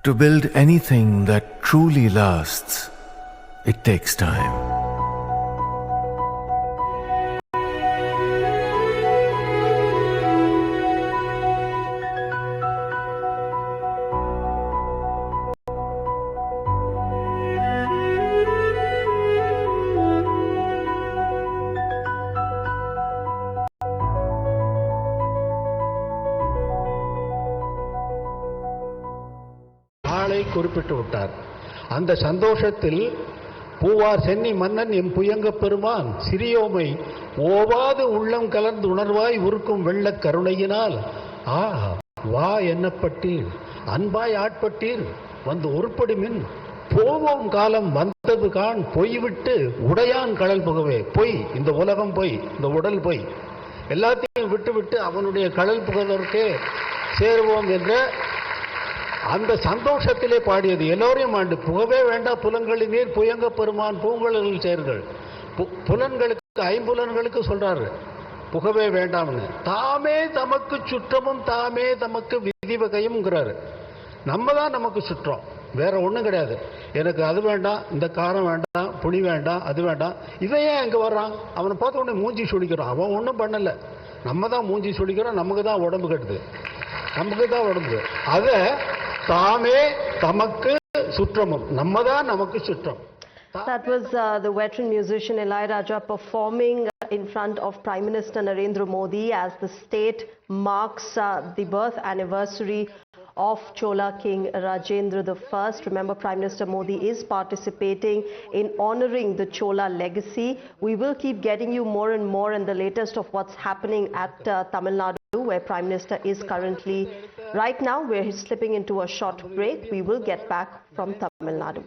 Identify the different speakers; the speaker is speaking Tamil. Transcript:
Speaker 1: To build anything that truly lasts, it takes time.
Speaker 2: குறிப்பிட்டு விட்டார். அந்த சந்தோஷத்தில் பூவார் சென்னி மன்னன் எம் புயங்க பெருமான் சிறியோமை ஓவாது உள்ளம் கலர்ந்து உணர்வாய் உருக்கும் வெள்ளக் கருணையினால் வா என்னப்பட்டீர் அன்பாய் ஆட்பட்டீர் வந்து ஒருபடி மின் போவோம் காலம் வந்தது கான் பொய்விட்டு உடையான் கடல் புகவே. பொய், இந்த உலகம் பொய், இந்த உடல் பொய், எல்லாத்தையும் விட்டு அவனுடைய கடல் புகதற்கே சேருவோம் என்ற அந்த சந்தோஷத்திலே பாடியது. எல்லோரையும் ஆண்டு புகவே வேண்டாம் புலன்களின் நீர் புயங்க பெருமான் பூங்குழலில் சேர்கள். புலன்களுக்கு ஐம்புலன்களுக்கு சொல்றாரு புகவே வேண்டாம்னு. தாமே தமக்கு சுற்றமும் தாமே தமக்கு விதிவகையும்ங்கிறாரு. நம்ம தான் நமக்கு சுற்றம், வேற ஒன்றும் கிடையாது. எனக்கு அது வேண்டாம், இந்த காரம் வேண்டாம், புளி வேண்டாம், அது வேண்டாம். இவன் ஏன் அங்கே வர்றான்? அவனை பார்த்த உடனே மூஞ்சி சுடிக்கிறான். அவன் ஒன்றும் பண்ணலை, நம்ம தான் மூஞ்சி சுடிக்கிறோம். நமக்கு தான் உடம்பு கட்டுது, நமக்கு தான் உடம்பு. அதை தாமே தமக்கு சுற்றமும், நம்ம தான் நமக்கு சுற்றம்.
Speaker 3: That was the veteran musician Ilaiyaraaja performing in front of Prime Minister Narendra Modi as the state marks the birth anniversary of Chola King Rajendra I. Remember, Prime Minister Modi is participating in honoring the Chola legacy. We will keep getting you more and more and the latest of what's happening at Tamil Nadu, where Prime Minister is currently. Right now, we're slipping into a short break. We will get back from Tamil Nadu.